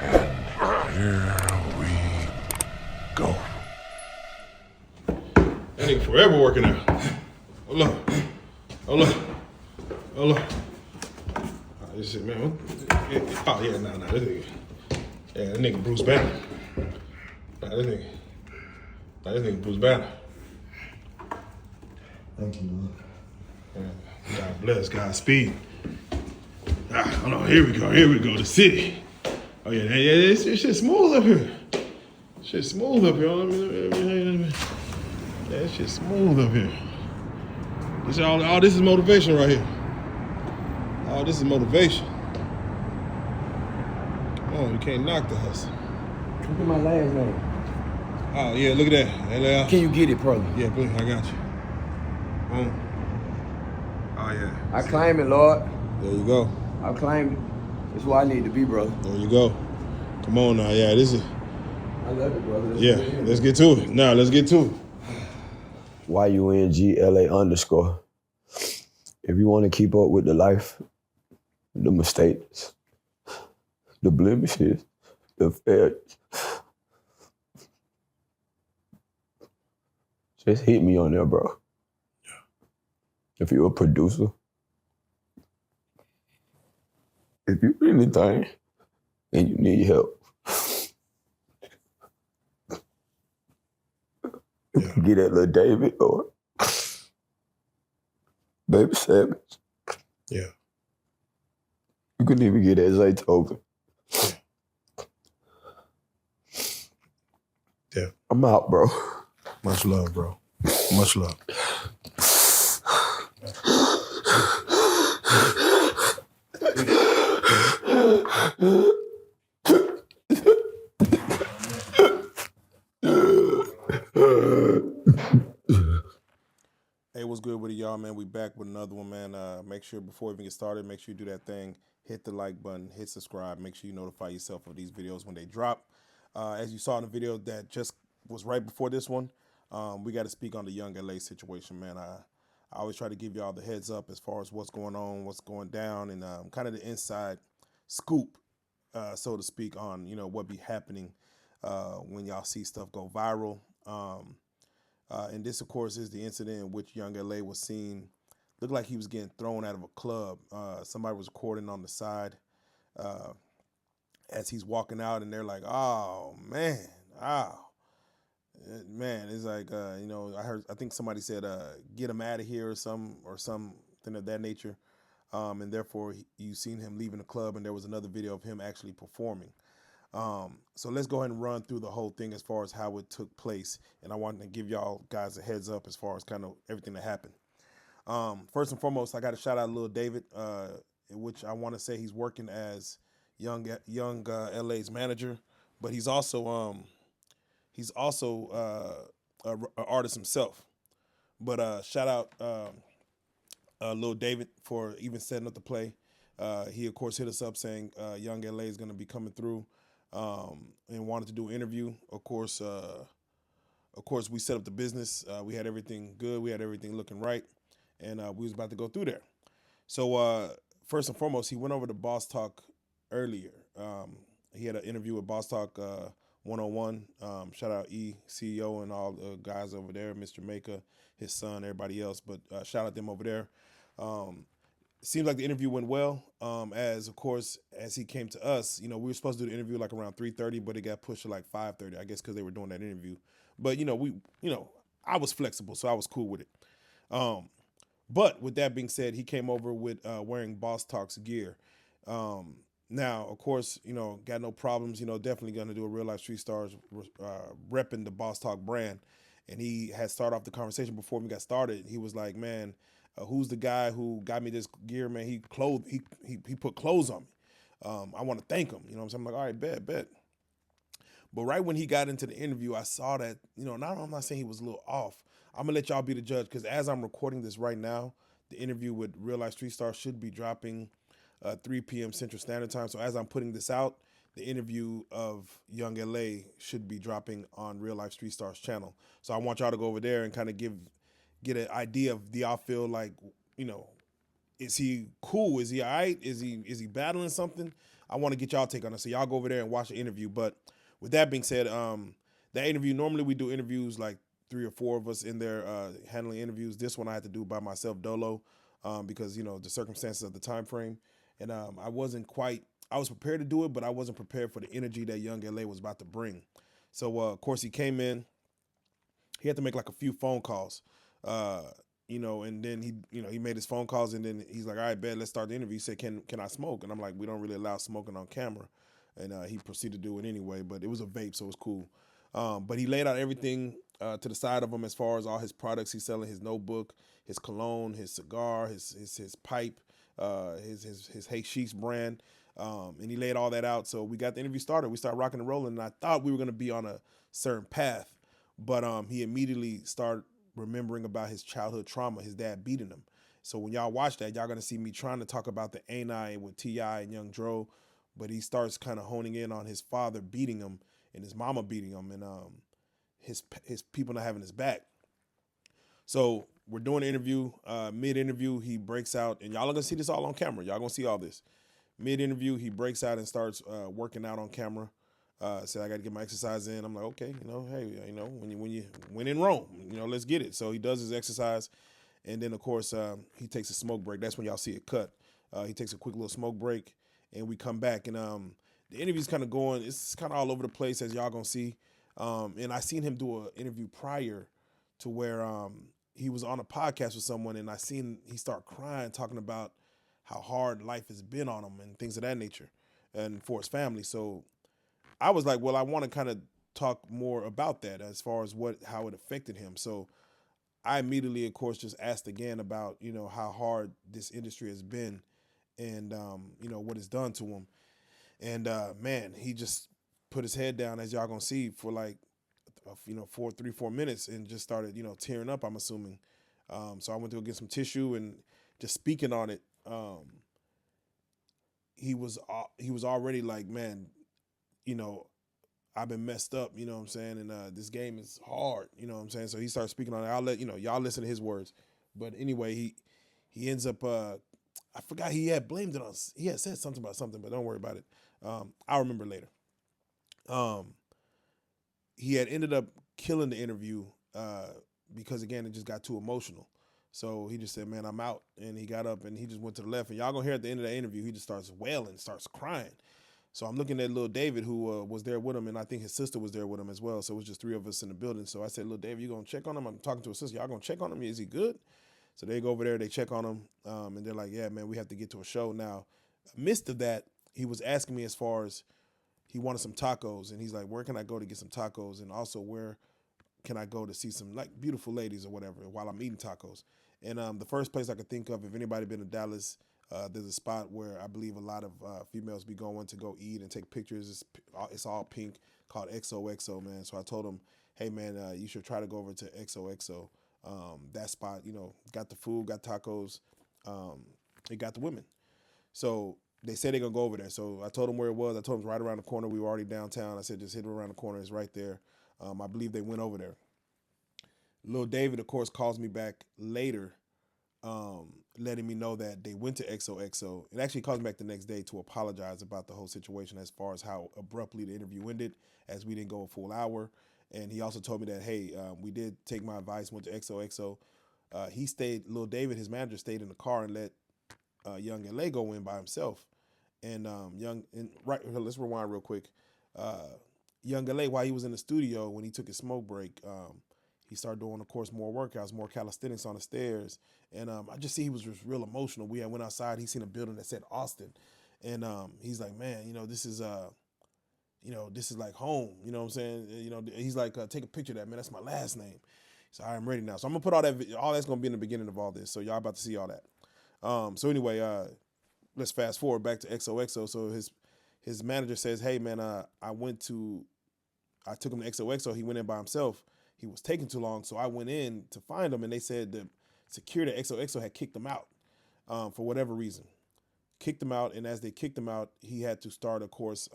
And here we go. That nigga forever working out. Hold up. Hold up. Hold up. Oh, this shit, man. Oh, yeah, nah, this nigga. Yeah, that nigga Bruce Banner. This nigga Bruce Banner. Thank you, Lord. Yeah. God bless, Godspeed. Hold on, here we go, the city. Oh yeah, this shit smooth up here. Shit smooth up here. Let me. Yeah, that shit smooth up here. All this is motivation right here. All this is motivation. Oh, you can't knock the hustle. Look at my last name. Oh yeah, look at that. L.A. Can you get it, brother? Yeah, please, I got you. Boom. Oh yeah. I claim it, Lord. There you go. I claim it. That's where I need to be, brother. There you go. Come on now, yeah, this is. I love it, brother. Let's get to it. Now, let's get to it. YUNGLA_. If you want to keep up with the life, the mistakes, the blemishes, the failures, just hit me on there, bro. Yeah. If you're a producer, if you anything and you need help, Yeah. get that little David or Baby Savage. Yeah. You can even get that Zaytoven. Yeah. I'm out, bro. Much love, bro. Much love. Hey, what's good with it, y'all, man? We back with another one, man. Make sure before we even get started, make sure you do that thing. Hit the like button, hit subscribe. Make sure you notify yourself of these videos when they drop. As you saw in the video that just was right before this one, we got to speak on the Yung L.A. situation, man. I always try to give y'all the heads up as far as what's going on, what's going down, and kind of the inside scoop, so to speak, on what be happening when y'all see stuff go viral. And this, of course, is the incident in which Yung L.A. was seen, looked like he was getting thrown out of a club. Somebody was recording on the side as he's walking out, and they're like, "Oh man, man!" It's like, I think somebody said, "Get him out of here," or something of that nature. And therefore, you seen him leaving the club, and there was another video of him actually performing. So let's go ahead and run through the whole thing as far as how it took place. And I wanted to give y'all guys a heads up as far as kind of everything that happened. First and foremost, I got to shout out Lil David, in which I want to say he's working as Yung L.A.'s manager, but he's also an artist himself. But shout out Lil David for even setting up the play. He of course hit us up saying Yung L.A. is going to be coming through. And wanted to do an interview. Of course, we set up the business. We had everything good. We had everything looking right, and we was about to go through there. So first and foremost, he went over to Boss Talk earlier. He had an interview with Boss Talk 101. Shout out E, CEO, and all the guys over there, Mr. Maker, his son, everybody else. But shout out them over there. Seems like the interview went well. As of course, as he came to us, we were supposed to do the interview like around 3:30, but it got pushed to like 5:30, I guess, because they were doing that interview. But I was flexible, so I was cool with it. But with that being said, he came over with wearing Boss Talks gear. Now, of course, got no problems. Definitely gonna do a Real Life Street Stars repping the Boss Talk brand. And he had started off the conversation before we got started. He was like, "Man, who's the guy who got me this gear, man? He put clothes on me. I want to thank him." So I'm like, all right, bet. But right when he got into the interview, I saw that, I'm not saying he was a little off. I'm going to let y'all be the judge, because as I'm recording this right now, the interview with Real Life Street Stars should be dropping 3 p.m. Central Standard Time. So as I'm putting this out, the interview of Yung L.A. should be dropping on Real Life Street Stars channel. So I want y'all to go over there and kind of get an idea of, do y'all feel like, is he cool? Is he all right? Is he battling something? I want to get y'all take on it. So y'all go over there and watch the interview. But with that being said, that interview, normally we do interviews like 3 or 4 of us in there handling interviews. This one I had to do by myself dolo because, you know, the circumstances of the time frame. And I was prepared to do it, but I wasn't prepared for the energy that Young L.A. was about to bring. So, of course, he came in. He had to make like a few phone calls, uh, and then he made his phone calls, and then he's like, all right, bet, let's start the interview. He said, can I smoke? And I'm like, we don't really allow smoking on camera. And he proceeded to do it anyway, but it was a vape, so it was cool. But he laid out everything to the side of him as far as all his products he's selling, his notebook, his cologne, his cigar, his pipe, his Hey Sheets brand. And he laid all that out. So we got the interview started. We started rocking and rolling, and I thought we were going to be on a certain path. But he immediately started remembering about his childhood trauma, his dad beating him. So when y'all watch that, y'all going to see me trying to talk about the Ain't I with T.I. and Young Dro, but he starts kind of honing in on his father beating him and his mama beating him and his people not having his back. So we're doing an interview. Mid-interview, he breaks out, and y'all are going to see this all on camera. Y'all going to see all this. Mid-interview, he breaks out and starts working out on camera. Said I got to get my exercise in. I'm like, okay, hey, when you win in Rome, let's get it. So he does his exercise, and then of course he takes a smoke break. That's when y'all see it cut. He takes a quick little smoke break, and we come back, and the interview's kind of going. It's kind of all over the place as y'all gonna see. And I seen him do an interview prior to where he was on a podcast with someone, and I seen he start crying, talking about how hard life has been on him and things of that nature, and for his family. So I was like, well, I want to kind of talk more about that as far as how it affected him. So I immediately, of course, just asked again about, how hard this industry has been and, what it's done to him. And, man, he just put his head down, as y'all going to see, for like, 4 minutes and just started, tearing up, I'm assuming. So I went to go get some tissue and just speaking on it. He was already like, man, I've been messed up, you know what I'm saying? And this game is hard, you know what I'm saying? So he started speaking on it. I'll let, y'all listen to his words. But anyway, he ends up, I forgot he had blamed it on, he had said something about something, but don't worry about it. I'll remember later. He had ended up killing the interview because, again, it just got too emotional. So he just said, man, I'm out. And he got up and he just went to the left. And y'all gonna hear at the end of that interview, he just starts wailing, starts crying. So I'm looking at little David, who was there with him, and I think his sister was there with him as well. So it was just 3 of us in the building. So I said, little David, you going to check on him? I'm talking to his sister. Y'all going to check on him? Is he good? So they go over there, they check on him, and they're like, yeah, man, we have to get to a show. Now, amidst of that, he was asking me as far as he wanted some tacos, and he's like, where can I go to get some tacos? And also, where can I go to see some like beautiful ladies or whatever while I'm eating tacos? And the first place I could think of, if anybody been to Dallas, there's a spot where I believe a lot of females be going to go eat and take pictures. It's all pink, called XOXO, man. So I told him, hey, man, you should try to go over to XOXO. That spot, got the food, got tacos, it got the women. So they said they're going to go over there. So I told them where it was. I told them it was right around the corner. We were already downtown. I said, just hit it around the corner. It's right there. I believe they went over there. Lil David, of course, calls me back later, letting me know that they went to XOXO. It actually calls me back the next day to apologize about the whole situation as far as how abruptly the interview ended, as we didn't go a full hour. And he also told me that, hey, we did take my advice, went to XOXO. He stayed, Lil David, his manager, stayed in the car and let Young L.A. go in by himself. And let's rewind real quick. Young L.A., while he was in the studio, when he took his smoke break, he started doing, of course, more workouts, more calisthenics on the stairs. And I just see he was just real emotional. We had went outside. He seen a building that said Austin. And he's like, man, this is like home. You know what I'm saying? He's like, take a picture of that, man. That's my last name. So I'm ready now. So I'm going to put all that's going to be in the beginning of all this. So y'all about to see all that. So anyway, let's fast forward back to XOXO. So his manager says, hey, man, I took him to XOXO. He went in by himself. He was taking too long, so I went in to find him, and they said the security at XOXO had kicked him out for whatever reason. Kicked him out, and as they kicked him out, he had to start, of course,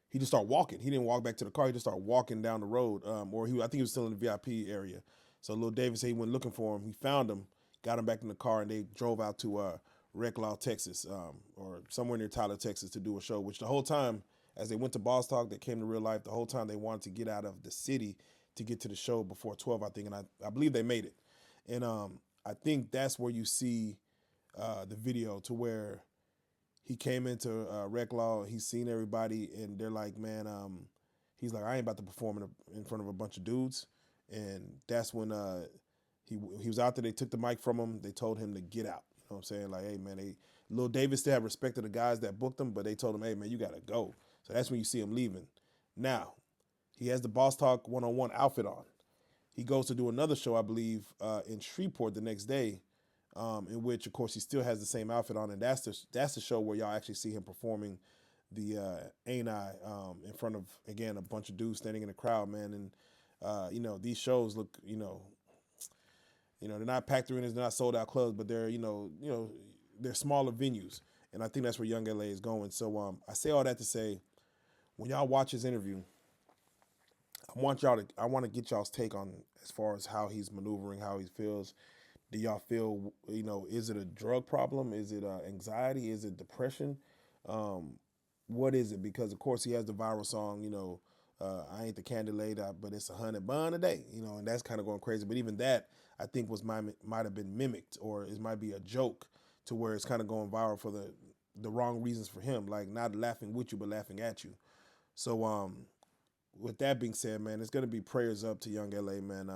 he just started walking. He didn't walk back to the car. He just started walking down the road, I think he was still in the VIP area. So Lil David said he went looking for him. He found him, got him back in the car, and they drove out to Reclaw, Texas, or somewhere near Tyler, Texas, to do a show. Which the whole time, as they went to Boss Talk, they came to real life. The whole time they wanted to get out of the city to get to the show before 12, I think, and I believe they made it. And I think that's where you see the video to where he came into Reclaw, he's seen everybody, and they're like, man, he's like, I ain't about to perform in front of a bunch of dudes. And that's when he was out there. They took the mic from him. They told him to get out. You know what I'm saying? Like, hey, man, Lil David still had respect to the guys that booked him, but they told him, hey, man, you got to go. So that's when you see him leaving. Now, he has the Boss Talk one-on-one outfit on. He goes to do another show, I believe, in Shreveport the next day, in which, of course, he still has the same outfit on, and that's the show where y'all actually see him performing the Ain't I in front of, again, a bunch of dudes standing in the crowd, man. And these shows look, they're not packed arenas, they're not sold out clubs, but they're they're smaller venues, and I think that's where Yung L.A. is going. So I say all that to say, when y'all watch his interview, I want to get y'all's take on as far as how he's maneuvering, how he feels. Do y'all feel, is it a drug problem? Is it anxiety? Is it depression? What is it? Because, of course, he has the viral song, I ain't the candidate, but it's 100 bun a day, and that's kind of going crazy. But even that, I think, might have been mimicked, or it might be a joke to where it's kind of going viral for the wrong reasons for him, like not laughing with you, but laughing at you. So with that being said, man, it's going to be prayers up to Yung L.A., man.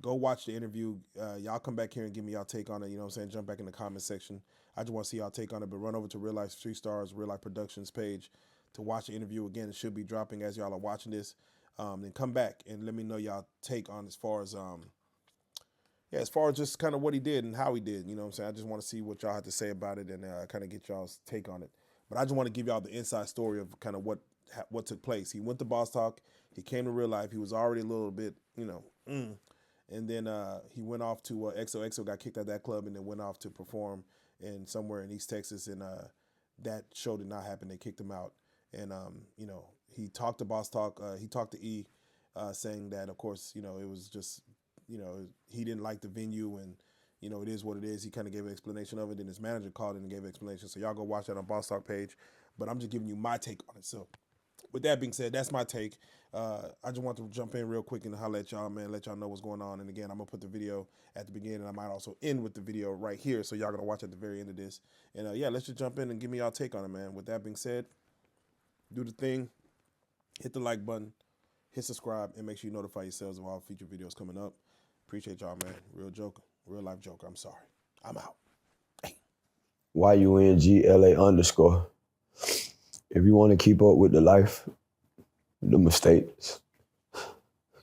Go watch the interview. Y'all come back here and give me y'all take on it. You know what I'm saying? Jump back in the comment section. I just want to see y'all take on it. But run over to Real Life Street Stars, Real Life Productions page to watch the interview. Again, it should be dropping as y'all are watching this. Then come back and let me know y'all take on as far as just kind of what he did and how he did. You know what I'm saying? I just want to see what y'all have to say about it and kind of get y'all's take on it. But I just want to give y'all the inside story of kind of what took place. He went to Boss Talk. He came to Real Life. He was already a little bit, and then he went off to XOXO, got kicked out of that club, and then went off to perform in somewhere in East Texas, and that show did not happen. They kicked him out, and he talked to Boss Talk. He talked to E, saying that, of course, it was just, he didn't like the venue, and it is what it is. He kind of gave an explanation of it, and his manager called in and gave an explanation. So y'all go watch that on Boss Talk page. But I'm just giving you my take on it. So with that being said, that's my take. I just want to jump in real quick and holler at y'all, man, let y'all know what's going on. And again, I'm going to put the video at the beginning, and I might also end with the video right here, so y'all going to watch at the very end of this. And let's just jump in and give me y'all take on it, man. With that being said, do the thing, hit the like button, hit subscribe, and make sure you notify yourselves of all future videos coming up. Appreciate y'all, man. Real life joker. I'm sorry. I'm out. Hey. YUNGLA_. If you want to keep up with the life, the mistakes,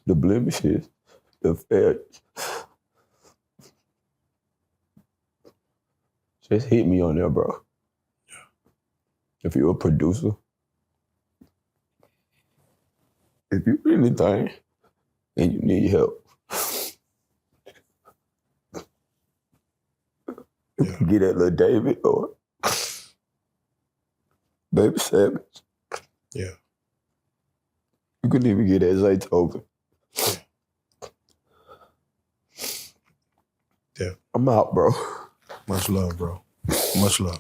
the blemishes, the failures, just hit me on there, bro. Yeah. If you're a producer, if you anything and you need help, Yeah. get that little David or Baby Savage. Yeah. You can even get that Zaytoven. Yeah. I'm out, bro. Much love, bro. Much love.